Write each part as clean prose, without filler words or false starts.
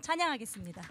찬양하겠습니다.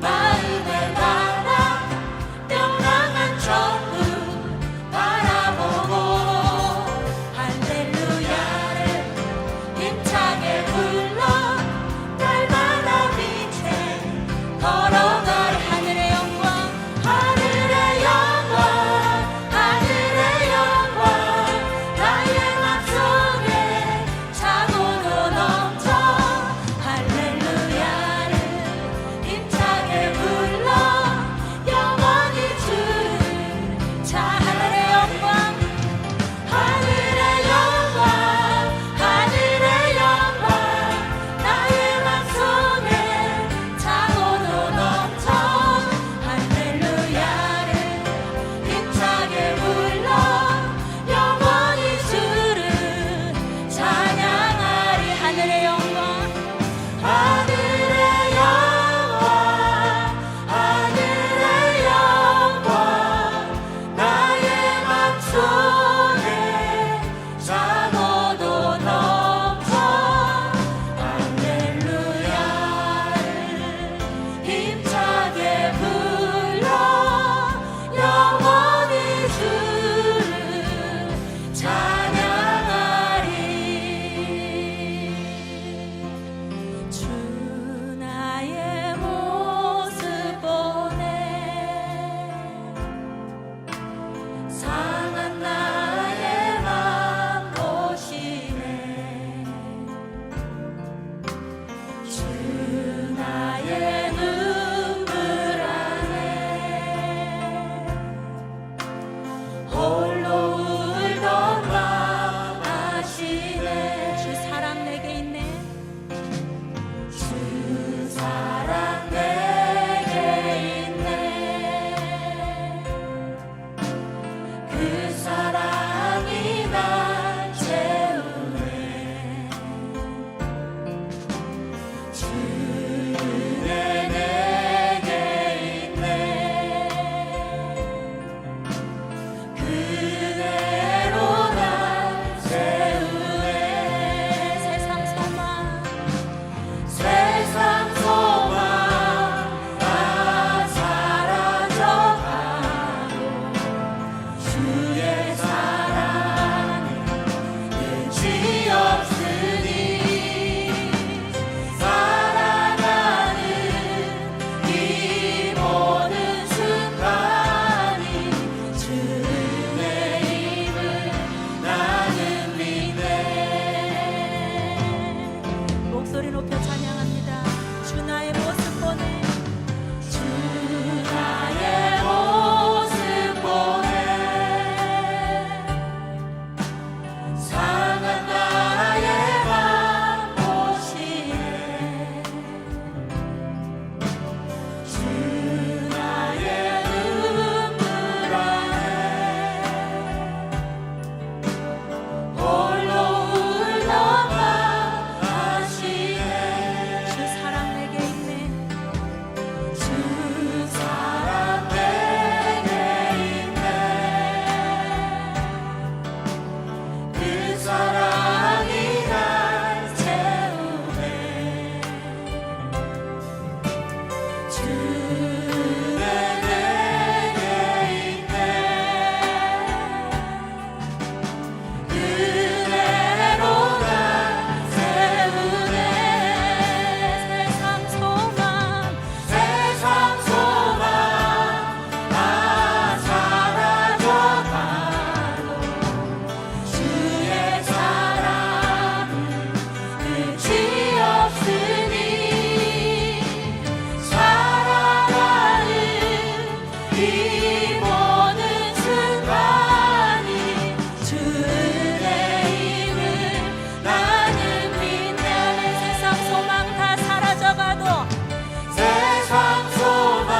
마음에 달아 이 모든 순간이 주 은혜임을 나는 믿네. 세상 소망 다 사라져가도 세상 소망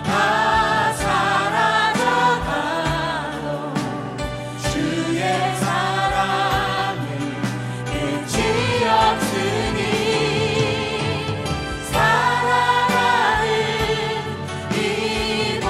다 사라져가도 주의 사랑은 끝이 없으니 사랑하는 이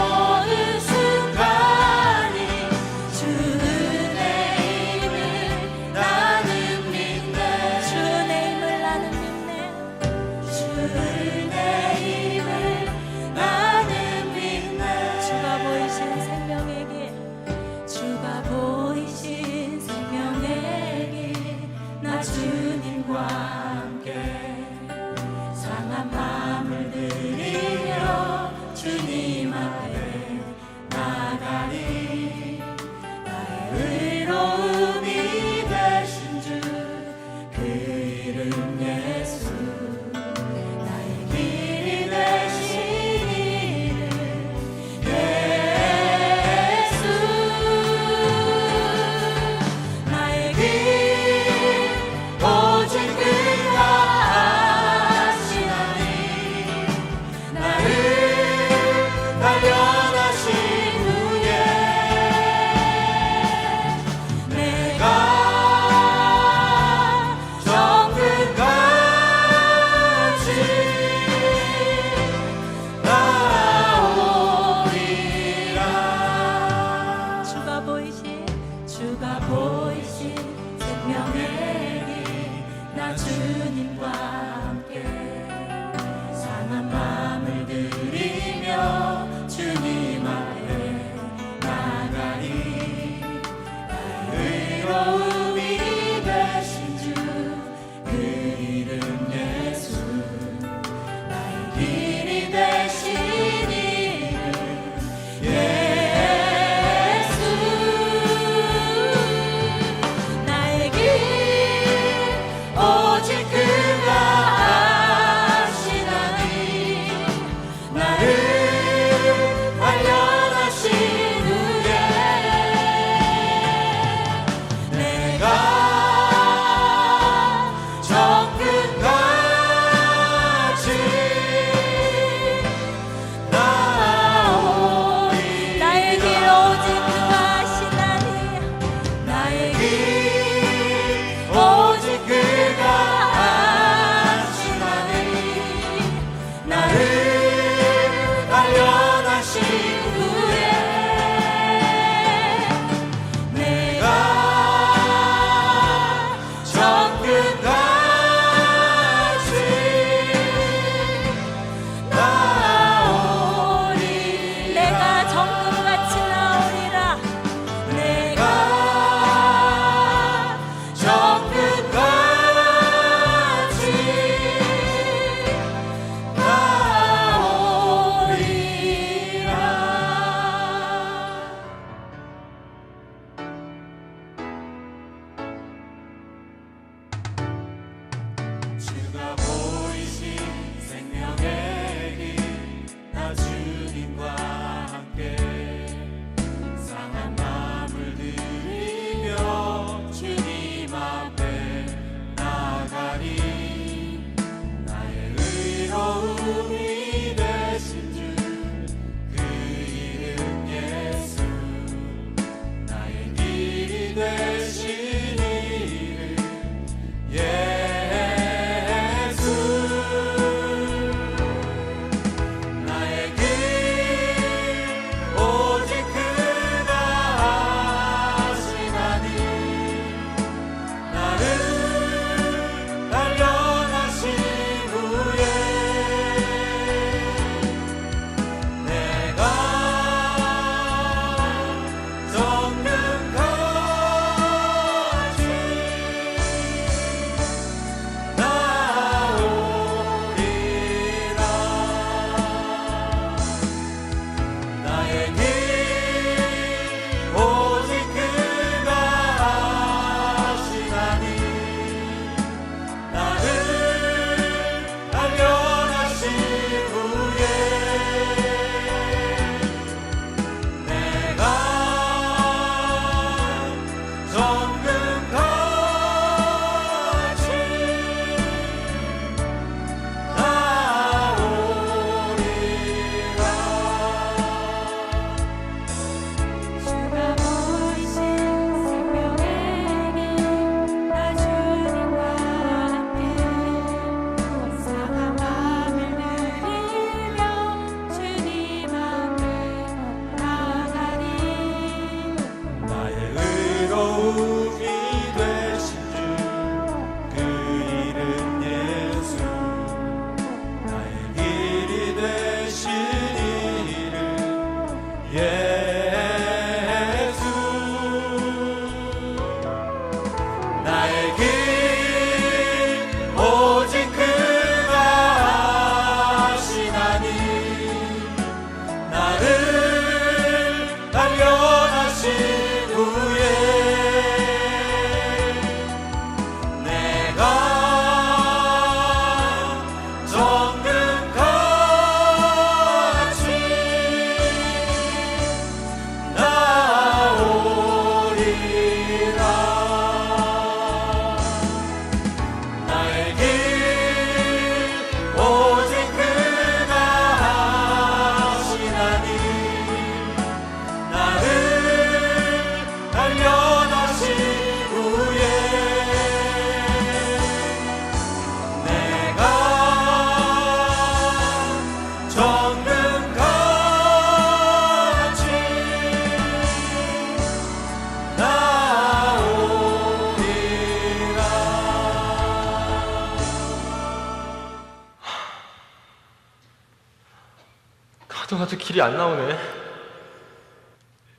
아직 길이 안 나오네.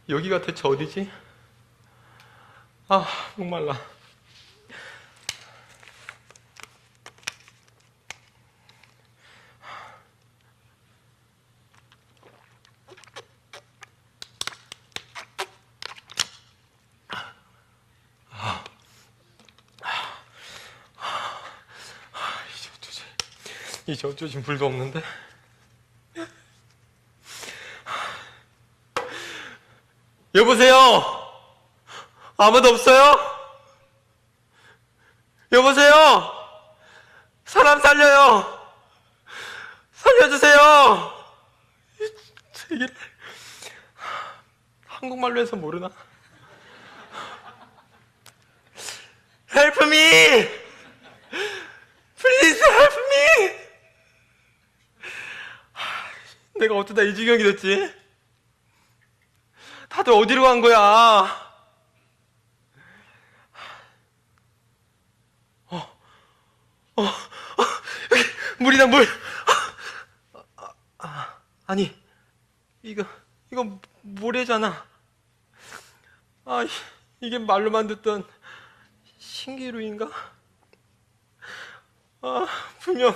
여기가 대체 어디지? 아, 목말라. 이제 어쩌지? 물도 없는데. 여보세요? 아무도 없어요? 여보세요? 사람 살려요! 살려주세요! 얘기를 한국말로 해서 모르나? Help me! Please help me! 내가 어쩌다 이 지경이 됐지? 다들 어디로 간 거야? 여기 물이다, 물! 아니, 이거 모래잖아. 이게 말로만 듣던 신기루인가? 분명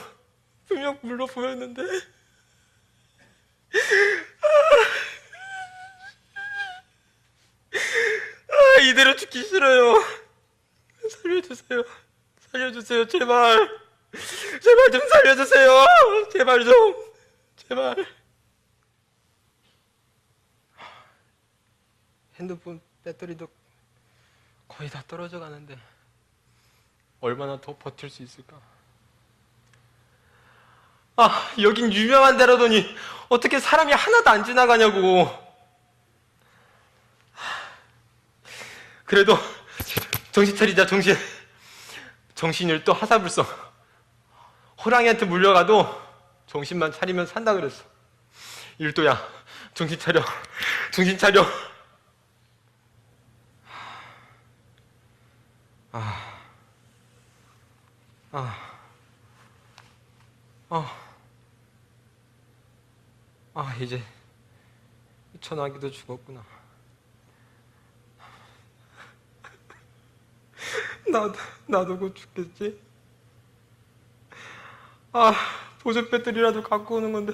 물로 보였는데. 이대로 죽기 싫어요. 살려주세요, 제발 좀 살려주세요. 제발. 핸드폰 배터리도 거의 다 떨어져 가는데 얼마나 더 버틸 수 있을까? 여긴 유명한 데라더니 어떻게 사람이 하나도 안 지나가냐고. 그래도 정신 차리자, 정신을 또 하사불성. 호랑이한테 물려가도 정신만 차리면 산다 그랬어. 일도야, 정신 차려. 이제 전화기도 죽었구나. 나도 곧 죽겠지? 보조 배터리라도 갖고 오는 건데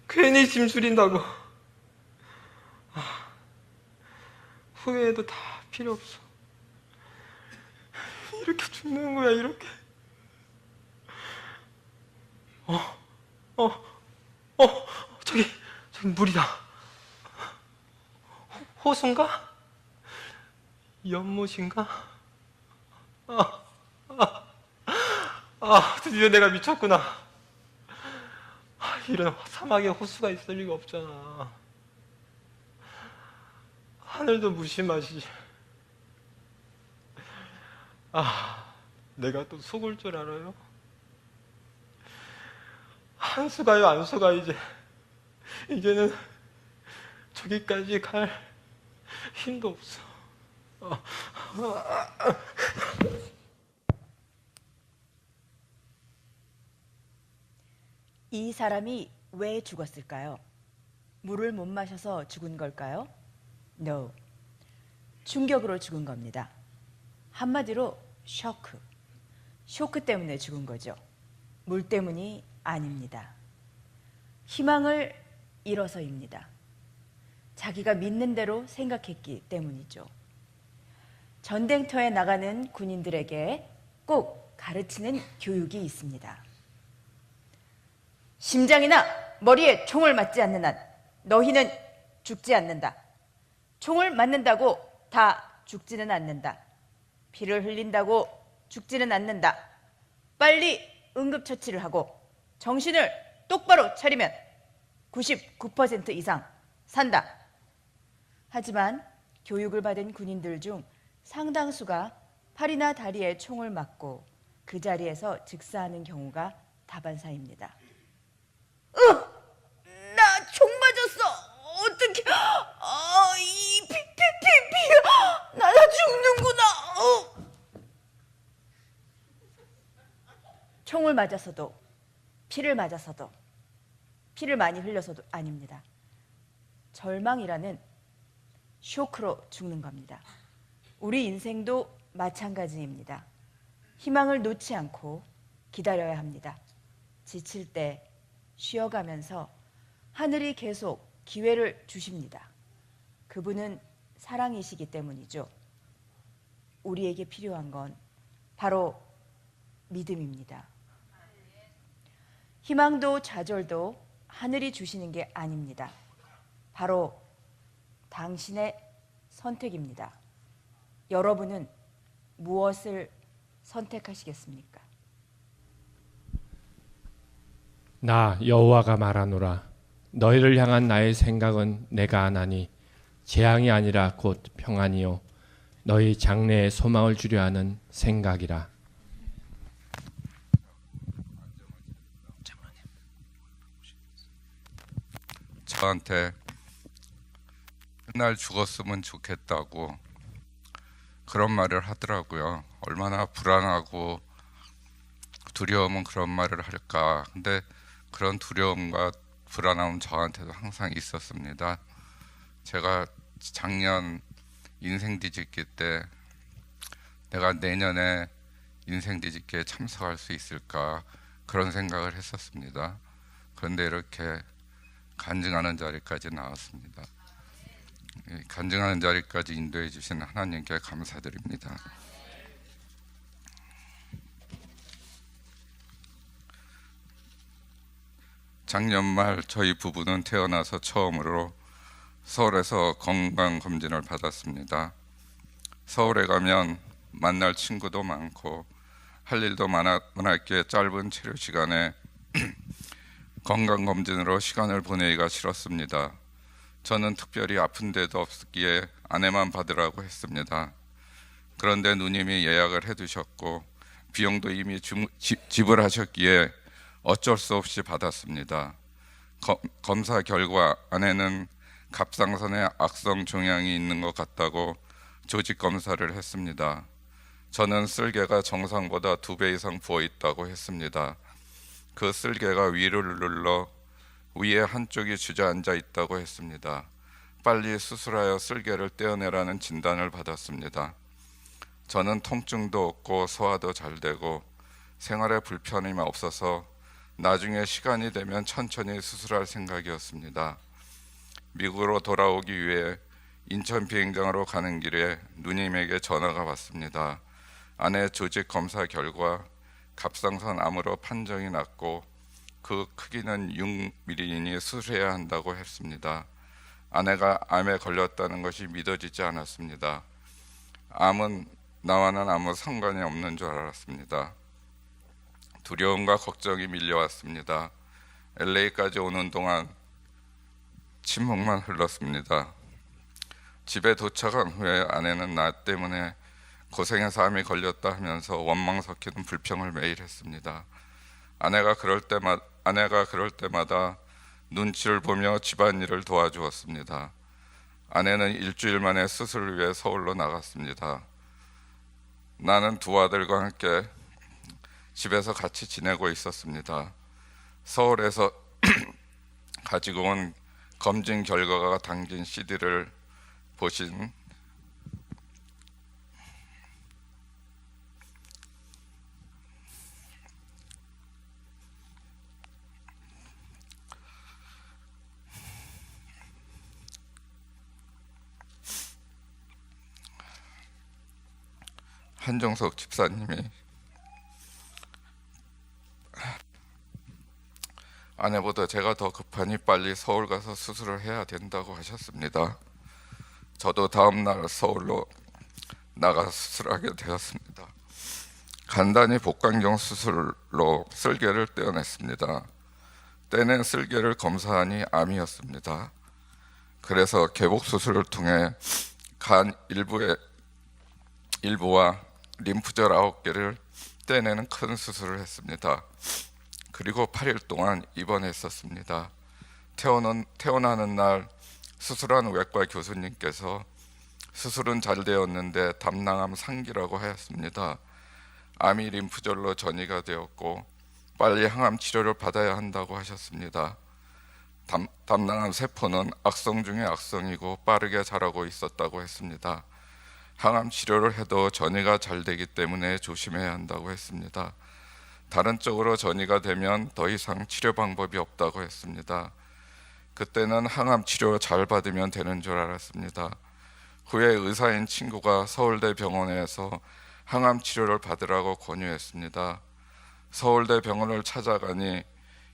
괜히 짐 줄인다고. 후회해도 다 필요 없어. 이렇게 죽는 거야, 이렇게. 저기 물이다. 호수인가? 연못인가? 드디어 내가 미쳤구나. 이런 사막에 호수가 있을 리가 없잖아. 하늘도 무심하지. 내가 또 속을 줄 알아요? 한 수가요, 안 수가. 이제는 저기까지 갈 힘도 없어. 이 사람이 왜 죽었을까요? 물을 못 마셔서 죽은 걸까요? No. 충격으로 죽은 겁니다. 한마디로 쇼크 때문에 죽은 거죠. 물 때문이 아닙니다. 희망을 잃어서입니다. 자기가 믿는 대로 생각했기 때문이죠. 전쟁터에 나가는 군인들에게 꼭 가르치는 교육이 있습니다. 심장이나 머리에 총을 맞지 않는 한 너희는 죽지 않는다. 총을 맞는다고 다 죽지는 않는다. 피를 흘린다고 죽지는 않는다. 빨리 응급처치를 하고 정신을 똑바로 차리면 99% 이상 산다. 하지만 교육을 받은 군인들 중 상당수가 팔이나 다리에 총을 맞고 그 자리에서 즉사하는 경우가 다반사입니다. 나 총 맞았어. 어떡해. 이 피. 나 죽는구나. 총을 맞았어도 피를 맞았어도 피를 많이 흘려서도 아닙니다. 절망이라는 쇼크로 죽는 겁니다. 우리 인생도 마찬가지입니다. 희망을 놓지 않고 기다려야 합니다. 지칠 때 쉬어가면서 하늘이 계속 기회를 주십니다. 그분은 사랑이시기 때문이죠. 우리에게 필요한 건 바로 믿음입니다. 희망도 좌절도 하늘이 주시는 게 아닙니다. 바로 당신의 선택입니다. 여러분은 무엇을 선택하시겠습니까? 나 여호와가 말하노라. 너희를 향한 나의 생각은 내가 아나니 재앙이 아니라 곧 평안이요 너희 장래에 소망을 주려 하는 생각이라. 저한테 맨날 죽었으면 좋겠다고 그런 말을 하더라고요. 얼마나 불안하고 두려우면 그런 말을 할까. 근데 그런 두려움과 불안함은 저한테도 항상 있었습니다. 제가 작년 인생 뒤집기 때 내가 내년에 인생 뒤집기에 참석할 수 있을까 그런 생각을 했었습니다. 그런데 이렇게 간증하는 자리까지 나왔습니다. 간증하는 자리까지 인도해 주신 하나님께 감사드립니다. 작년 말 저희 부부는 태어나서 처음으로 서울에서 건강검진을 받았습니다. 서울에 가면 만날 친구도 많고 할 일도 많았기에 짧은 치료 시간에 건강검진으로 시간을 보내기가 싫었습니다. 저는 특별히 아픈 데도 없기에 아내만 받으라고 했습니다. 그런데 누님이 예약을 해두셨고 비용도 이미 지불하셨기에 어쩔 수 없이 받았습니다. 검사 결과 아내는 갑상선에 악성 종양이 있는 것 같다고 조직 검사를 했습니다. 저는 쓸개가 정상보다 2배 이상 부어 있다고 했습니다. 그 쓸개가 위를 눌러 위에 한쪽이 주저앉아 있다고 했습니다. 빨리 수술하여 쓸개를 떼어내라는 진단을 받았습니다. 저는 통증도 없고 소화도 잘 되고 생활에 불편함이 없어서 나중에 시간이 되면 천천히 수술할 생각이었습니다. 미국으로 돌아오기 위해 인천 비행장으로 가는 길에 누님에게 전화가 왔습니다. 아내 조직 검사 결과 갑상선 암으로 판정이 났고 그 크기는 6mm이니 수술해야 한다고 했습니다. 아내가 암에 걸렸다는 것이 믿어지지 않았습니다. 암은 나와는 아무 상관이 없는 줄 알았습니다. 두려움과 걱정이 밀려왔습니다. LA까지 오는 동안 침묵만 흘렀습니다. 집에 도착한 후에 아내는 나 때문에 고생해서 암이 걸렸다 하면서 원망 섞이는 불평을 매일 했습니다. 아내가 그럴 때마다 눈치를 보며 집안일을 도와주었습니다. 아내는 일주일 만에 수술을 위해 서울로 나갔습니다. 나는 두 아들과 함께 집에서 같이 지내고 있었습니다. 서울에서 가지고 온 검진 결과가 담긴 CD를 보신 한정석 집사님이 아내보다 제가 더 급하니 빨리 서울 가서 수술을 해야 된다고 하셨습니다. 저도 다음 날 서울로 나가 수술하게 되었습니다. 간단히 복강경 수술로 쓸개를 떼어냈습니다. 떼낸 쓸개를 검사하니 암이었습니다. 그래서 개복 수술을 통해 간 일부와 림프절 9개를 떼내는 큰 수술을 했습니다. 그리고 8일 동안 입원했었습니다. 퇴원하는 날 수술한 외과 교수님께서 수술은 잘 되었는데 담낭암 상기라고 하였습니다. 암이 림프절로 전이가 되었고 빨리 항암 치료를 받아야 한다고 하셨습니다. 담낭암 세포는 악성 중의 악성이고 빠르게 자라고 있었다고 했습니다. 항암 치료를 해도 전이가 잘 되기 때문에 조심해야 한다고 했습니다. 다른 쪽으로 전이가 되면 더 이상 치료 방법이 없다고 했습니다. 그때는 항암 치료 잘 받으면 되는 줄 알았습니다. 후에 의사인 친구가 서울대 병원에서 항암 치료를 받으라고 권유했습니다. 서울대 병원을 찾아가니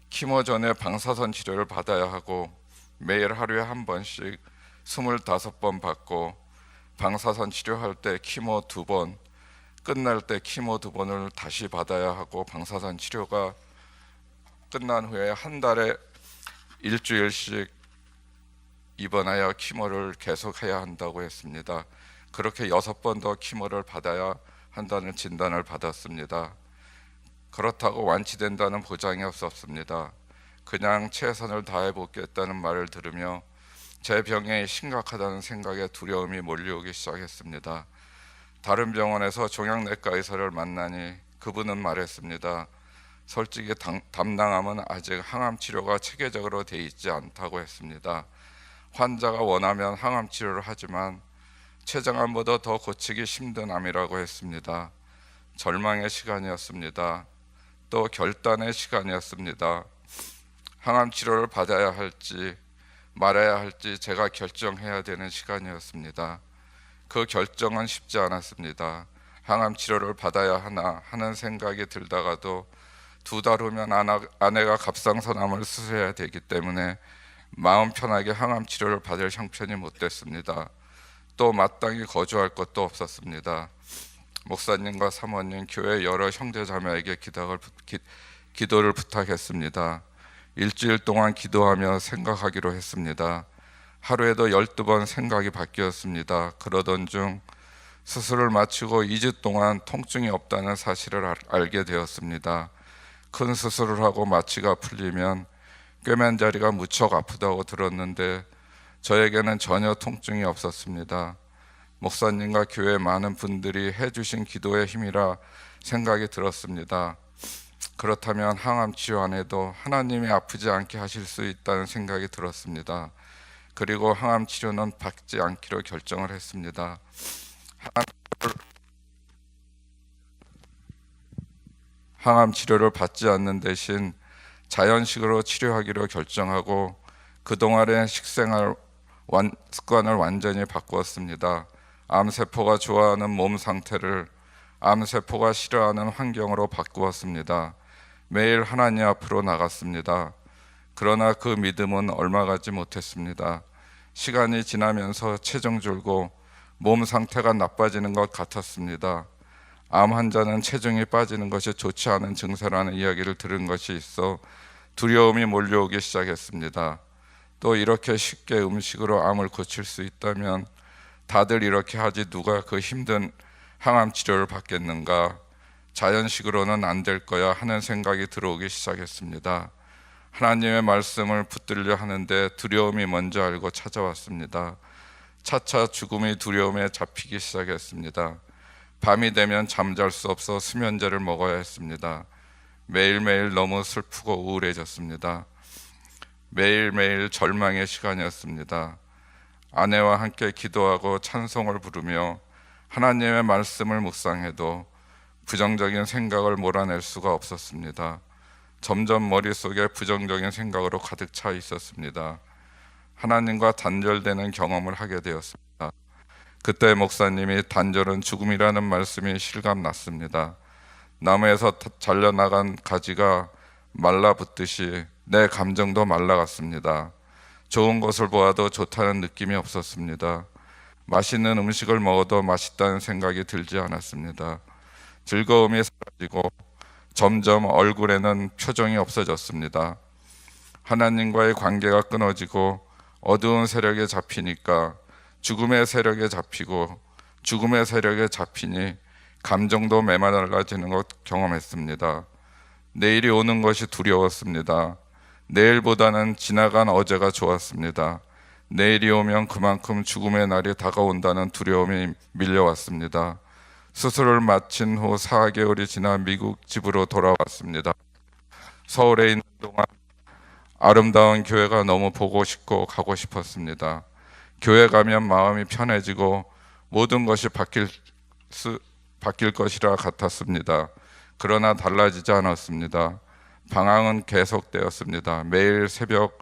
키모 전에 방사선 치료를 받아야 하고 매일 하루에 한 번씩 25번 받고 방사선 치료할 때 키모 2번, 끝날 때 키모 2번을 다시 받아야 하고 방사선 치료가 끝난 후에 한 달에 일주일씩 입원하여 키모를 계속해야 한다고 했습니다. 그렇게 6번 더 키모를 받아야 한다는 진단을 받았습니다. 그렇다고 완치된다는 보장이 없었습니다. 그냥 최선을 다해 보겠다는 말을 들으며 제 병이 심각하다는 생각에 두려움이 몰려오기 시작했습니다. 다른 병원에서 종양내과 의사를 만나니 그분은 말했습니다. 솔직히 담낭암은 아직 항암 치료가 체계적으로 돼 있지 않다고 했습니다. 환자가 원하면 항암 치료를 하지만 췌장암보다 더 고치기 힘든 암이라고 했습니다. 절망의 시간이었습니다. 또 결단의 시간이었습니다. 항암 치료를 받아야 할지 말아야 할지 제가 결정해야 되는 시간이었습니다. 그 결정은 쉽지 않았습니다. 항암 치료를 받아야 하나 하는 생각이 들다가도 2달 후면 아내가 갑상선암을 수술해야 되기 때문에 마음 편하게 항암 치료를 받을 형편이 못 됐습니다. 또 마땅히 거주할 것도 없었습니다. 목사님과 사모님, 교회 여러 형제자매에게 기도를 부탁했습니다. 일주일 동안 기도하며 생각하기로 했습니다. 하루에도 12번 생각이 바뀌었습니다. 그러던 중 수술을 마치고 2주 동안 통증이 없다는 사실을 알게 되었습니다. 큰 수술을 하고 마취가 풀리면 꿰맨 자리가 무척 아프다고 들었는데 저에게는 전혀 통증이 없었습니다. 목사님과 교회 많은 분들이 해주신 기도의 힘이라 생각이 들었습니다. 그렇다면 항암 치료 안 해도 하나님이 아프지 않게 하실 수 있다는 생각이 들었습니다. 그리고 항암 치료는 받지 않기로 결정을 했습니다. 항암 치료를 받지 않는 대신 자연식으로 치료하기로 결정하고 그동안의 식생활 습관을 완전히 바꾸었습니다. 암세포가 좋아하는 몸 상태를 암세포가 싫어하는 환경으로 바꾸었습니다. 매일 하나님 앞으로 나갔습니다. 그러나 그 믿음은 얼마 가지 못했습니다. 시간이 지나면서 체중 줄고 몸 상태가 나빠지는 것 같았습니다. 암 환자는 체중이 빠지는 것이 좋지 않은 증세라는 이야기를 들은 것이 있어 두려움이 몰려오기 시작했습니다. 또 이렇게 쉽게 음식으로 암을 고칠 수 있다면 다들 이렇게 하지 누가 그 힘든 항암 치료를 받겠는가? 자연식으로는 안 될 거야 하는 생각이 들어오기 시작했습니다. 하나님의 말씀을 붙들려 하는데 두려움이 먼저 알고 찾아왔습니다. 차차 죽음이 두려움에 잡히기 시작했습니다. 밤이 되면 잠잘 수 없어 수면제를 먹어야 했습니다. 매일매일 너무 슬프고 우울해졌습니다. 매일매일 절망의 시간이었습니다. 아내와 함께 기도하고 찬송을 부르며 하나님의 말씀을 묵상해도 부정적인 생각을 몰아낼 수가 없었습니다. 점점 머릿속에 부정적인 생각으로 가득 차 있었습니다. 하나님과 단절되는 경험을 하게 되었습니다. 그때 목사님이 단절은 죽음이라는 말씀이 실감났습니다. 나무에서 잘려나간 가지가 말라붙듯이 내 감정도 말라갔습니다. 좋은 것을 보아도 좋다는 느낌이 없었습니다. 맛있는 음식을 먹어도 맛있다는 생각이 들지 않았습니다. 즐거움이 사라지고 점점 얼굴에는 표정이 없어졌습니다. 하나님과의 관계가 끊어지고 어두운 세력에 잡히니까 죽음의 세력에 잡히고 죽음의 세력에 잡히니 감정도 메말라지는 것 경험했습니다. 내일이 오는 것이 두려웠습니다. 내일보다는 지나간 어제가 좋았습니다. 내일이 오면 그만큼 죽음의 날이 다가온다는 두려움이 밀려왔습니다. 수술을 마친 후 4개월이 지나 미국 집으로 돌아왔습니다. 서울에 있는 동안 아름다운 교회가 너무 보고 싶고 가고 싶었습니다. 교회 가면 마음이 편해지고 모든 것이 바뀔 것이라 같았습니다. 그러나 달라지지 않았습니다. 방황은 계속되었습니다. 매일 새벽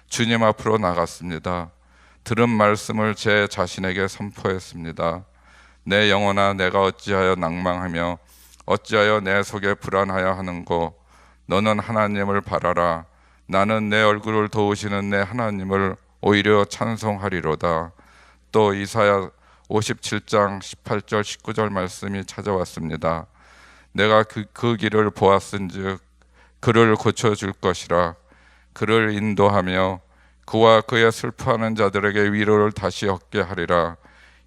주님 앞으로 나갔습니다. 들은 말씀을 제 자신에게 선포했습니다. 내 영혼아, 내가 어찌하여 낭망하며 어찌하여 내 속에 불안하여 하는고? 너는 하나님을 바라라. 나는 내 얼굴을 도우시는 내 하나님을 오히려 찬송하리로다. 또 이사야 57장 18절 19절 말씀이 찾아왔습니다. 내가 그 길을 보았은즉 그를 고쳐줄 것이라. 그를 인도하며 그와 그의 슬퍼하는 자들에게 위로를 다시 얻게 하리라.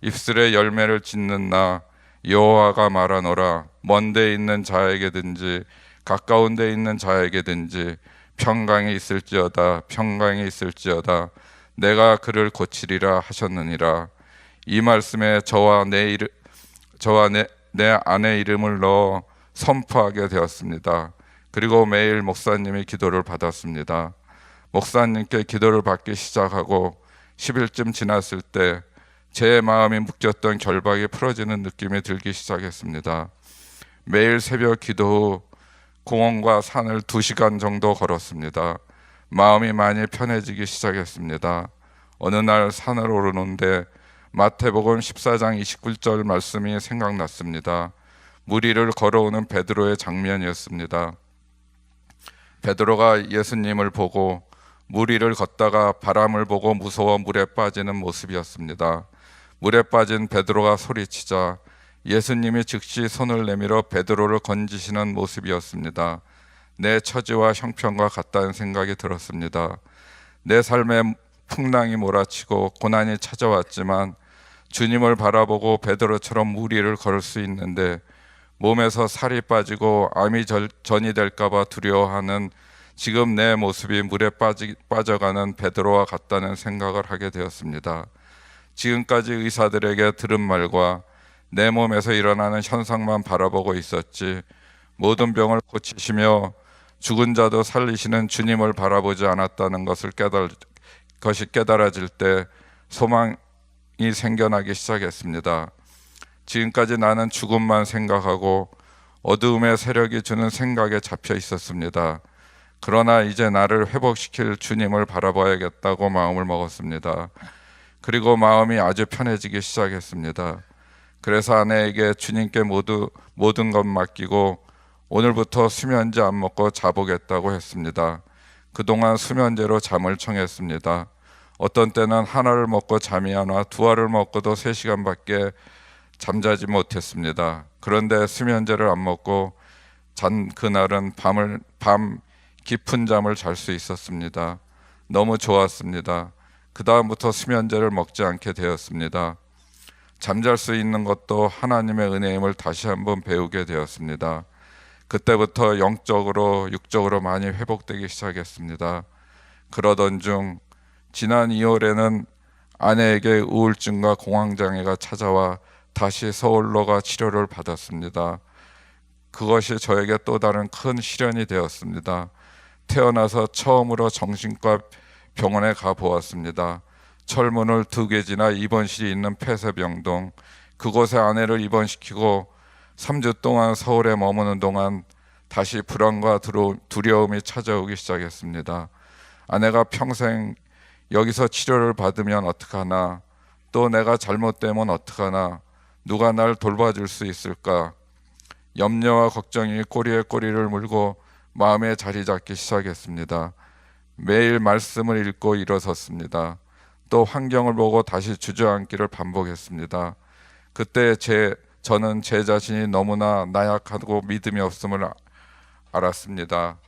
입술에 열매를 짓는 나 여호와가 말하노라. 먼 데 있는 자에게든지 가까운 데 있는 자에게든지 평강이 있을지어다 내가 그를 고치리라 하셨느니라. 이 말씀에 저와 내 아내 이름을 넣어 선포하게 되었습니다. 그리고 매일 목사님의 기도를 받았습니다. 목사님께 기도를 받기 시작하고 10일쯤 지났을 때 제 마음이 묶였던 결박이 풀어지는 느낌이 들기 시작했습니다. 매일 새벽 기도 후 공원과 산을 2시간 정도 걸었습니다. 마음이 많이 편해지기 시작했습니다. 어느 날 산을 오르는데 마태복음 14장 29절 말씀이 생각났습니다. 물 위를 걸어오는 베드로의 장면이었습니다. 베드로가 예수님을 보고 물 위를 걷다가 바람을 보고 무서워 물에 빠지는 모습이었습니다. 물에 빠진 베드로가 소리치자 예수님이 즉시 손을 내밀어 베드로를 건지시는 모습이었습니다. 내 처지와 형편과 같다는 생각이 들었습니다. 내 삶에 풍랑이 몰아치고 고난이 찾아왔지만 주님을 바라보고 베드로처럼 물 위를 걸을 수 있는데 몸에서 살이 빠지고 암이 전이 될까봐 두려워하는 지금 내 모습이 물에 빠져가는 베드로와 같다는 생각을 하게 되었습니다. 지금까지 의사들에게 들은 말과 내 몸에서 일어나는 현상만 바라보고 있었지 모든 병을 고치시며 죽은 자도 살리시는 주님을 바라보지 않았다는 것이 깨달아질 때 소망이 생겨나기 시작했습니다. 지금까지 나는 죽음만 생각하고 어두움의 세력이 주는 생각에 잡혀 있었습니다. 그러나 이제 나를 회복시킬 주님을 바라봐야겠다고 마음을 먹었습니다. 그리고 마음이 아주 편해지기 시작했습니다. 그래서 아내에게 주님께 모든 것 맡기고 오늘부터 수면제 안 먹고 자보겠다고 했습니다. 그동안 수면제로 잠을 청했습니다. 어떤 때는 하나를 먹고 잠이 안 와 2알을 먹고도 3시간밖에 잠자지 못했습니다. 그런데 수면제를 안 먹고 잔 그날은 밤 깊은 잠을 잘 수 있었습니다. 너무 좋았습니다. 그 다음부터 수면제를 먹지 않게 되었습니다. 잠잘 수 있는 것도 하나님의 은혜임을 다시 한번 배우게 되었습니다. 그때부터 영적으로 육적으로 많이 회복되기 시작했습니다. 그러던 중 지난 2월에는 아내에게 우울증과 공황장애가 찾아와 다시 서울로 가 치료를 받았습니다. 그것이 저에게 또 다른 큰 시련이 되었습니다. 태어나서 처음으로 정신과 병원에 가보았습니다. 철문을 2개 지나 입원실이 있는 폐쇄병동, 그곳에 아내를 입원시키고 3주 동안 서울에 머무는 동안 다시 불안과 두려움이 찾아오기 시작했습니다. 아내가 평생 여기서 치료를 받으면 어떡하나, 또 내가 잘못되면 어떡하나, 누가 날 돌봐줄 수 있을까, 염려와 걱정이 꼬리에 꼬리를 물고 마음에 자리 잡기 시작했습니다. 매일 말씀을 읽고 일어섰습니다. 또 환경을 보고 다시 주저앉기를 반복했습니다. 그때 저는 제 자신이 너무나 나약하고 믿음이 없음을 알았습니다.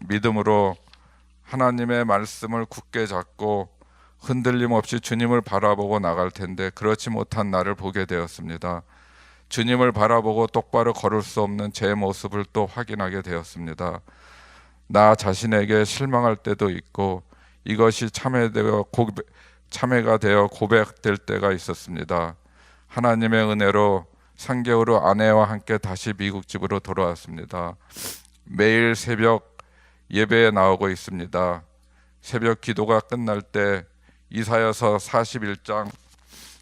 믿음으로 하나님의 말씀을 굳게 잡고 흔들림 없이 주님을 바라보고 나갈 텐데 그렇지 못한 나를 보게 되었습니다. 주님을 바라보고 똑바로 걸을 수 없는 제 모습을 또 확인하게 되었습니다. 나 자신에게 실망할 때도 있고 이것이 참회가 되어 고백될 때가 있었습니다. 하나님의 은혜로 3개월 후 아내와 함께 다시 미국 집으로 돌아왔습니다. 매일 새벽 예배에 나오고 있습니다. 새벽 기도가 끝날 때 이사야서 41장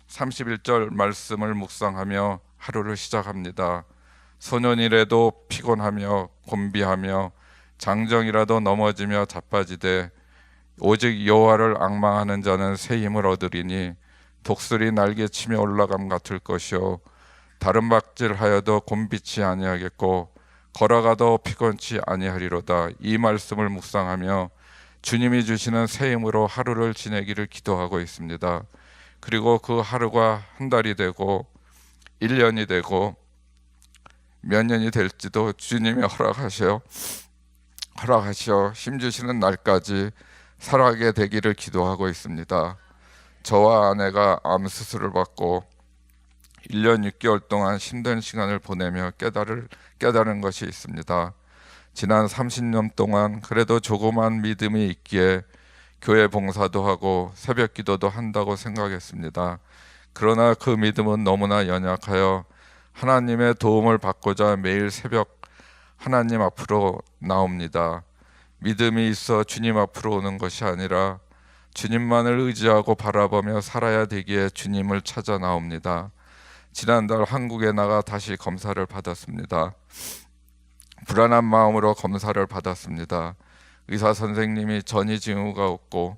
31절 말씀을 묵상하며 하루를 시작합니다. 소년이라도 피곤하며 곤비하며 장정이라도 넘어지며 자빠지되 오직 여호와를 앙망하는 자는 새 힘을 얻으리니 독수리 날개치며 올라감 같을 것이요 다른 박질하여도 곤비치 아니하겠고 걸어가도 피곤치 아니하리로다. 이 말씀을 묵상하며 주님이 주시는 새 힘으로 하루를 지내기를 기도하고 있습니다. 그리고 그 하루가 한 달이 되고 1년이 되고 몇 년이 될지도 주님이 허락하시어 힘주시는 날까지 살아가게 되기를 기도하고 있습니다. 저와 아내가 암 수술을 받고 1년 6개월 동안 힘든 시간을 보내며 깨달은 것이 있습니다. 지난 30년 동안 그래도 조그만 믿음이 있기에 교회 봉사도 하고 새벽 기도도 한다고 생각했습니다. 그러나 그 믿음은 너무나 연약하여 하나님의 도움을 받고자 매일 새벽 하나님 앞으로 나옵니다. 믿음이 있어 주님 앞으로 오는 것이 아니라 주님만을 의지하고 바라보며 살아야 되기에 주님을 찾아 나옵니다. 지난달 한국에 나가 다시 검사를 받았습니다. 불안한 마음으로 검사를 받았습니다. 의사 선생님이 전이 징후가 없고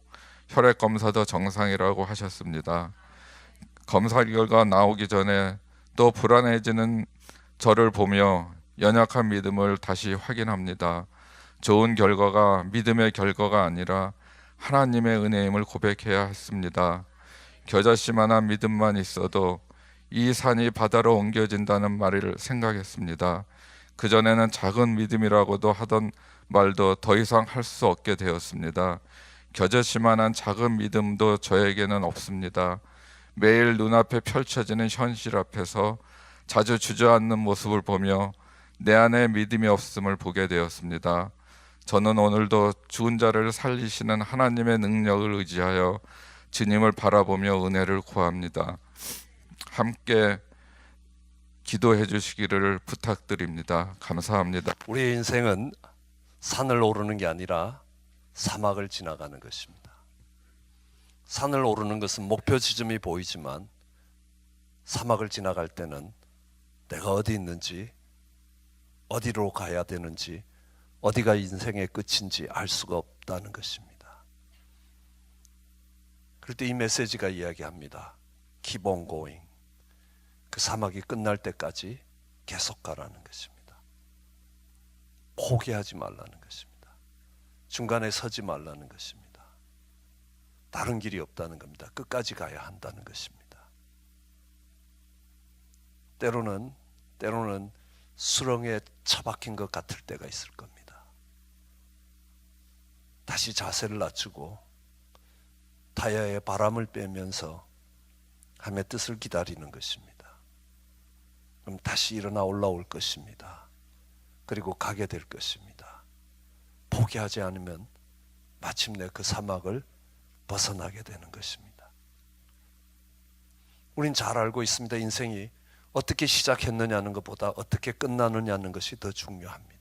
혈액 검사도 정상이라고 하셨습니다. 검사 결과 나오기 전에 또 불안해지는 저를 보며 연약한 믿음을 다시 확인합니다. 좋은 결과가 믿음의 결과가 아니라 하나님의 은혜임을 고백해야 했습니다. 겨자씨만한 믿음만 있어도 이 산이 바다로 옮겨진다는 말을 생각했습니다. 그전에는 작은 믿음이라고도 하던 말도 더 이상 할 수 없게 되었습니다. 겨자씨만한 작은 믿음도 저에게는 없습니다. 매일 눈앞에 펼쳐지는 현실 앞에서 자주 주저앉는 모습을 보며 내 안에 믿음이 없음을 보게 되었습니다. 저는 오늘도 죽은 자를 살리시는 하나님의 능력을 의지하여 주님을 바라보며 은혜를 구합니다. 함께 기도해 주시기를 부탁드립니다. 감사합니다. 우리의 인생은 산을 오르는 게 아니라 사막을 지나가는 것입니다. 산을 오르는 것은 목표 지점이 보이지만 사막을 지나갈 때는 내가 어디 있는지, 어디로 가야 되는지, 어디가 인생의 끝인지 알 수가 없다는 것입니다. 그럴 때 이 메시지가 이야기합니다. Keep on going. 그 사막이 끝날 때까지 계속 가라는 것입니다. 포기하지 말라는 것입니다. 중간에 서지 말라는 것입니다. 다른 길이 없다는 겁니다. 끝까지 가야 한다는 것입니다. 때로는 수렁에 처박힌 것 같을 때가 있을 겁니다. 다시 자세를 낮추고 타이어에 바람을 빼면서 하나님의 뜻을 기다리는 것입니다. 그럼 다시 일어나 올라올 것입니다. 그리고 가게 될 것입니다. 포기하지 않으면 마침내 그 사막을 벗어나게 되는 것입니다. 우린 잘 알고 있습니다. 인생이 어떻게 시작했느냐는 것보다 어떻게 끝나느냐는 것이 더 중요합니다.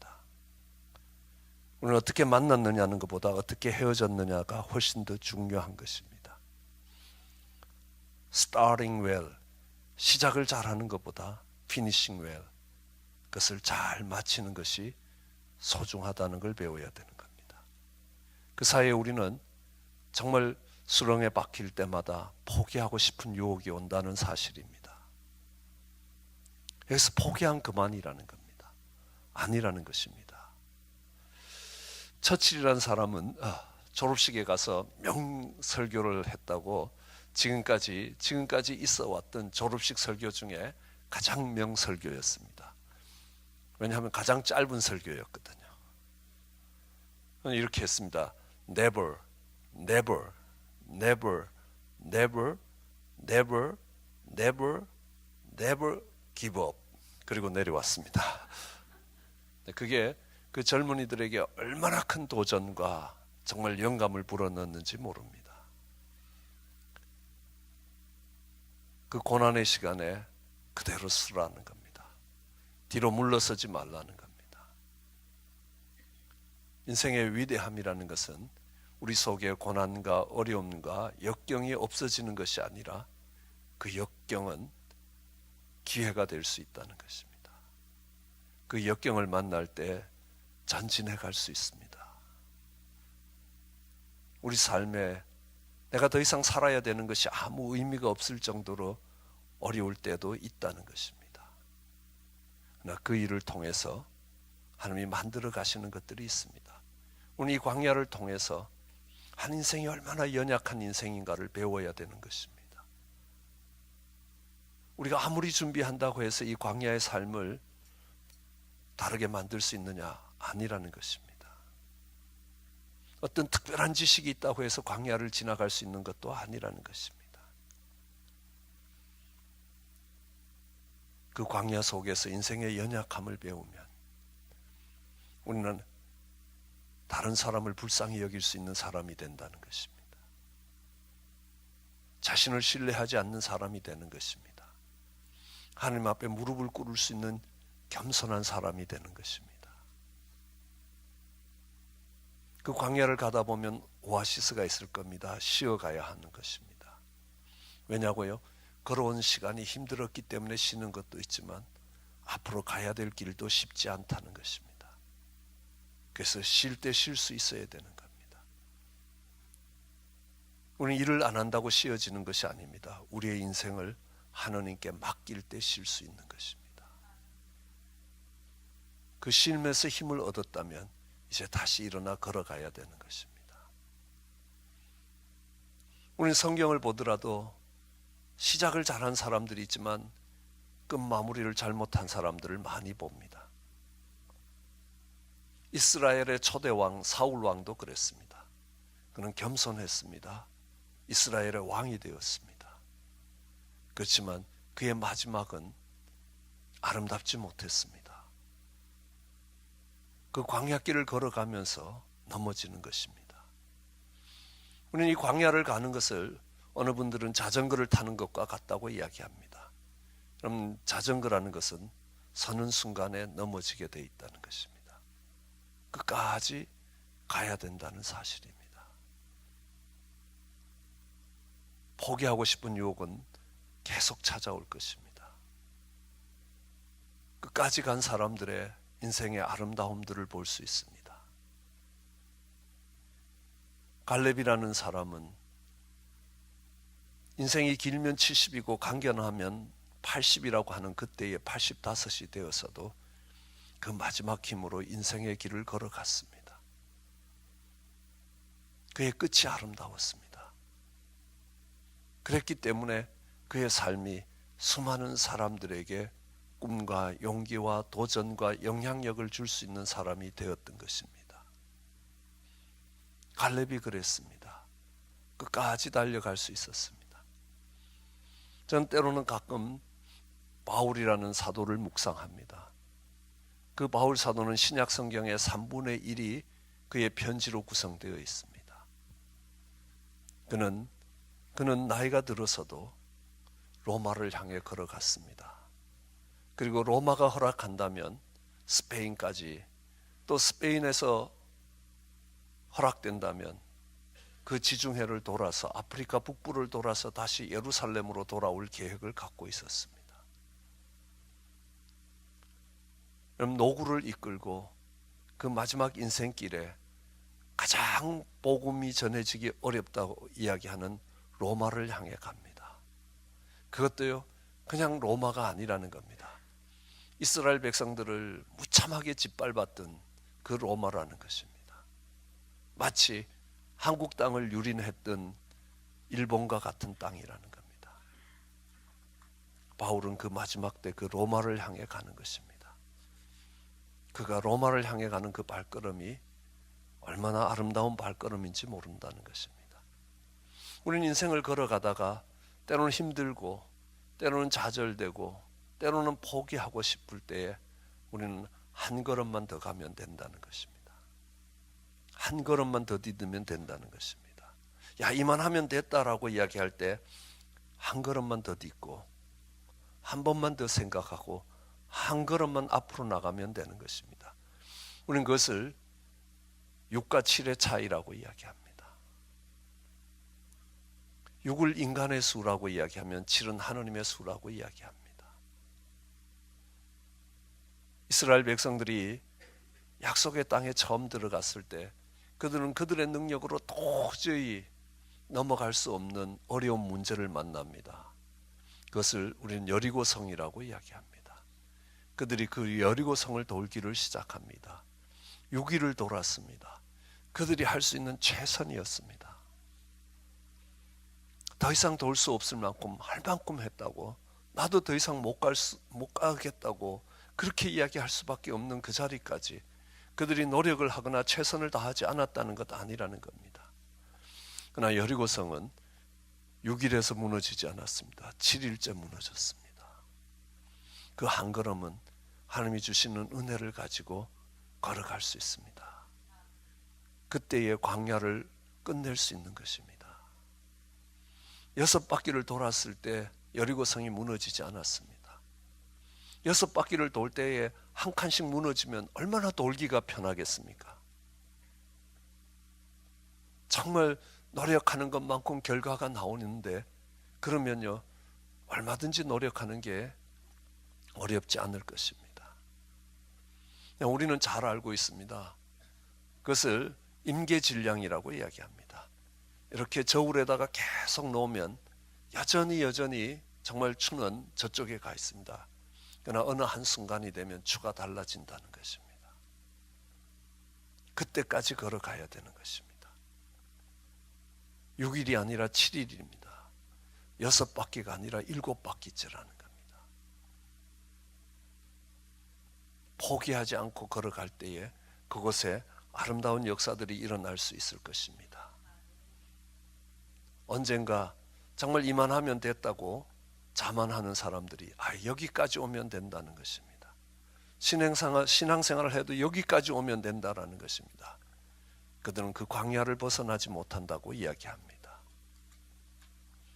우리는 어떻게 만났느냐는 것보다 어떻게 헤어졌느냐가 훨씬 더 중요한 것입니다. Starting well, 시작을 잘하는 것보다 Finishing well, 그것을 잘 마치는 것이 소중하다는 걸 배워야 되는 겁니다. 그 사이에 우리는 정말 수렁에 박힐 때마다 포기하고 싶은 유혹이 온다는 사실입니다. 여기서 포기한 그만이라는 겁니다. 아니라는 것입니다. 처칠이라는 사람은 졸업식에 가서 명설교를 했다고 지금까지 있어 왔던 졸업식 설교 중에 가장 명설교였습니다. 왜냐하면 가장 짧은 설교였거든요. 이렇게 했습니다. Never, never, never, never, never, never, never give up. 그리고 내려왔습니다. 그게 그 젊은이들에게 얼마나 큰 도전과 정말 영감을 불어넣었는지 모릅니다. 그 고난의 시간에 그대로 서라는 겁니다. 뒤로 물러서지 말라는 겁니다. 인생의 위대함이라는 것은 우리 속에 고난과 어려움과 역경이 없어지는 것이 아니라 그 역경은 기회가 될 수 있다는 것입니다. 그 역경을 만날 때 전진해 갈 수 있습니다. 우리 삶에 내가 더 이상 살아야 되는 것이 아무 의미가 없을 정도로 어려울 때도 있다는 것입니다. 그러나 그 일을 통해서 하나님이 만들어 가시는 것들이 있습니다. 우리 이 광야를 통해서 한 인생이 얼마나 연약한 인생인가를 배워야 되는 것입니다. 우리가 아무리 준비한다고 해서 이 광야의 삶을 다르게 만들 수 있느냐? 아니라는 것입니다. 어떤 특별한 지식이 있다고 해서 광야를 지나갈 수 있는 것도 아니라는 것입니다. 그 광야 속에서 인생의 연약함을 배우면 우리는 다른 사람을 불쌍히 여길 수 있는 사람이 된다는 것입니다. 자신을 신뢰하지 않는 사람이 되는 것입니다. 하나님 앞에 무릎을 꿇을 수 있는 겸손한 사람이 되는 것입니다. 그 광야를 가다 보면 오아시스가 있을 겁니다. 쉬어가야 하는 것입니다. 왜냐고요? 걸어온 시간이 힘들었기 때문에 쉬는 것도 있지만 앞으로 가야 될 길도 쉽지 않다는 것입니다. 그래서 쉴 때 쉴 수 있어야 되는 겁니다. 우리는 일을 안 한다고 쉬어지는 것이 아닙니다. 우리의 인생을 하나님께 맡길 때 쉴 수 있는 것입니다. 그 쉼에서 힘을 얻었다면 이제 다시 일어나 걸어가야 되는 것입니다. 우리는 성경을 보더라도 시작을 잘한 사람들이 있지만 끝 마무리를 잘못한 사람들을 많이 봅니다. 이스라엘의 초대왕 사울왕도 그랬습니다. 그는 겸손했습니다. 이스라엘의 왕이 되었습니다. 그렇지만 그의 마지막은 아름답지 못했습니다. 그 광야길을 걸어가면서 넘어지는 것입니다. 우리는 이 광야를 가는 것을 어느 분들은 자전거를 타는 것과 같다고 이야기합니다. 그럼 자전거라는 것은 서는 순간에 넘어지게 돼 있다는 것입니다. 끝까지 가야 된다는 사실입니다. 포기하고 싶은 유혹은 계속 찾아올 것입니다. 끝까지 간 사람들의 인생의 아름다움들을 볼 수 있습니다. 갈렙이라는 사람은 인생이 길면 70이고 강견하면 80이라고 하는 그때의 85이 되어서도 그 마지막 힘으로 인생의 길을 걸어갔습니다. 그의 끝이 아름다웠습니다. 그랬기 때문에 그의 삶이 수많은 사람들에게 꿈과 용기와 도전과 영향력을 줄 수 있는 사람이 되었던 것입니다. 갈렙이 그랬습니다. 끝까지 달려갈 수 있었습니다. 저는 때로는 가끔 바울이라는 사도를 묵상합니다. 그 바울 사도는 신약 성경의 3분의 1이 그의 편지로 구성되어 있습니다. 그는 나이가 들어서도 로마를 향해 걸어갔습니다. 그리고 로마가 허락한다면 스페인까지, 또 스페인에서 허락된다면 그 지중해를 돌아서 아프리카 북부를 돌아서 다시 예루살렘으로 돌아올 계획을 갖고 있었습니다. 그럼 노구를 이끌고 그 마지막 인생길에 가장 복음이 전해지기 어렵다고 이야기하는 로마를 향해 갑니다. 그것도요, 그냥 로마가 아니라는 겁니다. 이스라엘 백성들을 무참하게 짓밟았던 그 로마라는 것입니다. 마치 한국 땅을 유린했던 일본과 같은 땅이라는 겁니다. 바울은 그 마지막 때 그 로마를 향해 가는 것입니다. 그가 로마를 향해 가는 그 발걸음이 얼마나 아름다운 발걸음인지 모른다는 것입니다. 우리는 인생을 걸어가다가 때로는 힘들고 때로는 좌절되고 때로는 포기하고 싶을 때에 우리는 한 걸음만 더 가면 된다는 것입니다. 한 걸음만 더 디디면 된다는 것입니다. 야, 이만하면 됐다라고 이야기할 때 한 걸음만 더 딛고 한 번만 더 생각하고 한 걸음만 앞으로 나가면 되는 것입니다. 우리는 그것을 6과 7의 차이라고 이야기합니다. 6을 인간의 수라고 이야기하면 7은 하느님의 수라고 이야기합니다. 이스라엘 백성들이 약속의 땅에 처음 들어갔을 때 그들은 그들의 능력으로 도저히 넘어갈 수 없는 어려운 문제를 만납니다. 그것을 우리는 여리고성이라고 이야기합니다. 그들이 그 여리고성을 돌기를 시작합니다. 6일을 돌았습니다. 그들이 할 수 있는 최선이었습니다. 더 이상 돌 수 없을 만큼 할 만큼 했다고, 나도 더 이상 못 가겠다고 그렇게 이야기할 수밖에 없는 그 자리까지 그들이 노력을 하거나 최선을 다하지 않았다는 것 아니라는 겁니다. 그러나 여리고성은 6일에서 무너지지 않았습니다. 7일째 무너졌습니다. 그 한 걸음은 하나님이 주시는 은혜를 가지고 걸어갈 수 있습니다. 그때의 광야를 끝낼 수 있는 것입니다. 6바퀴를 돌았을 때 여리고성이 무너지지 않았습니다. 6바퀴를 돌 때에 한 칸씩 무너지면 얼마나 돌기가 편하겠습니까? 정말 노력하는 것만큼 결과가 나오는데, 그러면요 얼마든지 노력하는 게 어렵지 않을 것입니다. 우리는 잘 알고 있습니다. 그것을 임계질량이라고 이야기합니다. 이렇게 저울에다가 계속 놓으면 여전히 정말 추는 저쪽에 가 있습니다. 그러나 어느 한순간이 되면 추가 달라진다는 것입니다. 그때까지 걸어가야 되는 것입니다. 6일이 아니라 7일입니다. 6바퀴가 아니라 7바퀴째라는 겁니다. 포기하지 않고 걸어갈 때에 그곳에 아름다운 역사들이 일어날 수 있을 것입니다. 언젠가 정말 이만하면 됐다고 자만하는 사람들이 여기까지 오면 된다는 것입니다. 신앙생활을 해도 여기까지 오면 된다라는 것입니다. 그들은 그 광야를 벗어나지 못한다고 이야기합니다.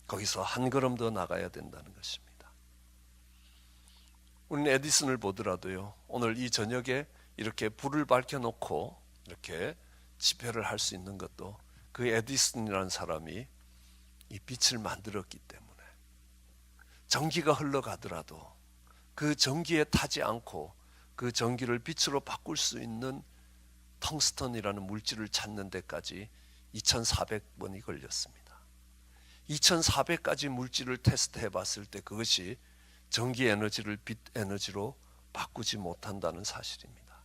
거기서 한 걸음 더 나가야 된다는 것입니다. 우리는 에디슨을 보더라도요, 오늘 이 저녁에 이렇게 불을 밝혀놓고 이렇게 집회를 할 수 있는 것도 그 에디슨이라는 사람이 이 빛을 만들었기 때문에, 전기가 흘러가더라도 그 전기에 타지 않고 그 전기를 빛으로 바꿀 수 있는 텅스턴이라는 물질을 찾는 데까지 2400번이 걸렸습니다. 2400가지 물질을 테스트해 봤을 때 그것이 전기 에너지를 빛 에너지로 바꾸지 못한다는 사실입니다.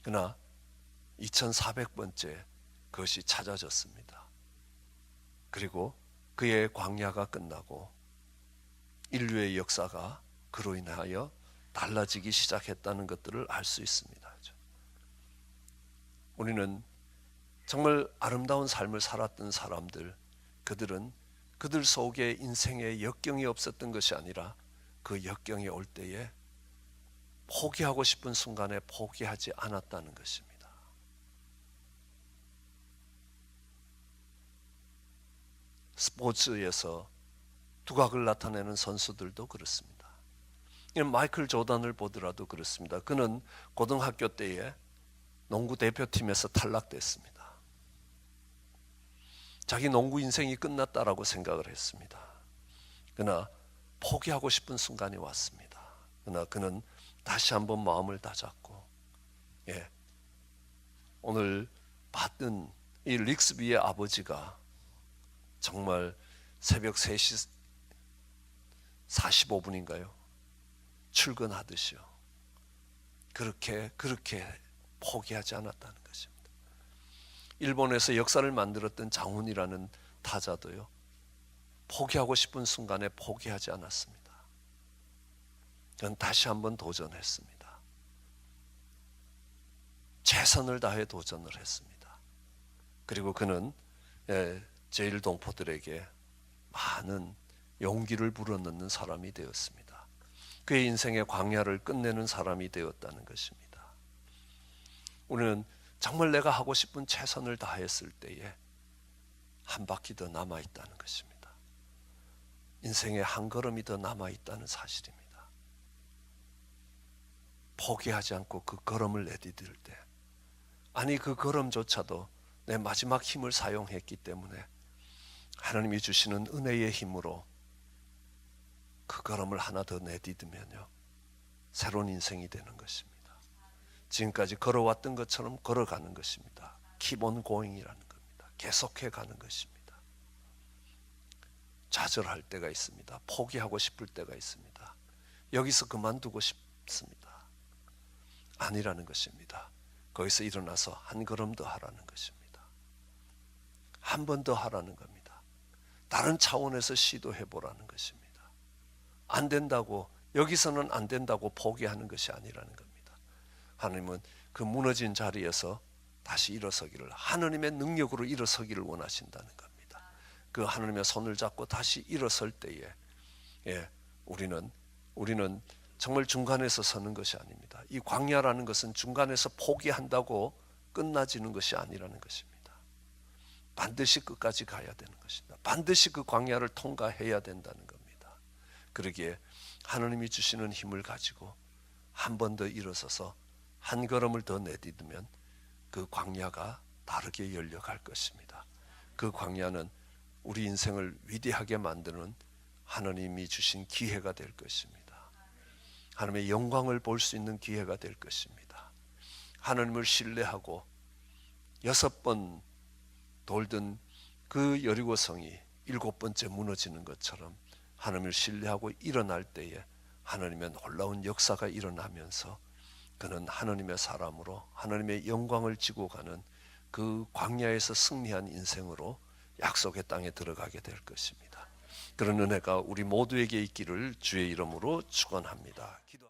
그러나 2400번째 그것이 찾아졌습니다. 그리고 그의 광야가 끝나고 인류의 역사가 그로 인하여 달라지기 시작했다는 것들을 알 수 있습니다. 우리는 정말 아름다운 삶을 살았던 사람들, 그들은 그들 속에 인생에 역경이 없었던 것이 아니라 그 역경이 올 때에 포기하고 싶은 순간에 포기하지 않았다는 것입니다. 스포츠에서 두각을 나타내는 선수들도 그렇습니다. 마이클 조던을 보더라도 그렇습니다. 그는 고등학교 때에 농구 대표팀에서 탈락됐습니다. 자기 농구 인생이 끝났다라고 생각을 했습니다. 그러나 포기하고 싶은 순간이 왔습니다. 그러나 그는 다시 한번 마음을 다잡고, 오늘 봤던 이 릭스비의 아버지가 정말 새벽 3시 45분인가요? 출근하듯이요. 그렇게 포기하지 않았다는 것입니다. 일본에서 역사를 만들었던 장훈이라는 타자도요, 포기하고 싶은 순간에 포기하지 않았습니다. 그는 다시 한번 도전했습니다. 최선을 다해 도전을 했습니다. 그리고 그는 제일 동포들에게 많은 용기를 불어넣는 사람이 되었습니다. 그의 인생의 광야를 끝내는 사람이 되었다는 것입니다. 우리는 정말 내가 하고 싶은 최선을 다했을 때에 한 바퀴 더 남아있다는 것입니다. 인생의 한 걸음이 더 남아있다는 사실입니다. 포기하지 않고 그 걸음을 내디딜 때 아니 그 걸음조차도 내 마지막 힘을 사용했기 때문에 하나님이 주시는 은혜의 힘으로 그 걸음을 하나 더 내디디면요 새로운 인생이 되는 것입니다. 지금까지 걸어왔던 것처럼 걸어가는 것입니다. Keep on going이라는 겁니다. 계속해 가는 것입니다. 좌절할 때가 있습니다. 포기하고 싶을 때가 있습니다. 여기서 그만두고 싶습니다. 아니라는 것입니다. 거기서 일어나서 한 걸음 더 하라는 것입니다. 한 번 더 하라는 겁니다. 다른 차원에서 시도해 보라는 것입니다. 안 된다고, 여기서는 안 된다고 포기하는 것이 아니라는 겁니다. 하나님은 그 무너진 자리에서 다시 일어서기를, 하나님의 능력으로 일어서기를 원하신다는 겁니다. 그 하나님의 손을 잡고 다시 일어설 때에 우리는 정말 중간에서 서는 것이 아닙니다. 이 광야라는 것은 중간에서 포기한다고 끝나지는 것이 아니라는 것입니다. 반드시 끝까지 가야 되는 것입니다. 반드시 그 광야를 통과해야 된다는 겁니다. 그러기에 하나님이 주시는 힘을 가지고 한 번 더 일어서서 한 걸음을 더 내딛으면 그 광야가 다르게 열려갈 것입니다. 그 광야는 우리 인생을 위대하게 만드는 하나님이 주신 기회가 될 것입니다. 하나님의 영광을 볼 수 있는 기회가 될 것입니다. 하나님을 신뢰하고 6번 돌던 그 여리고성이 7번째 무너지는 것처럼 하나님을 신뢰하고 일어날 때에 하나님의 놀라운 역사가 일어나면서 그는 하나님의 사람으로 하나님의 영광을 지고 가는 그 광야에서 승리한 인생으로 약속의 땅에 들어가게 될 것입니다. 그런 은혜가 우리 모두에게 있기를 주의 이름으로 축원합니다. 기도.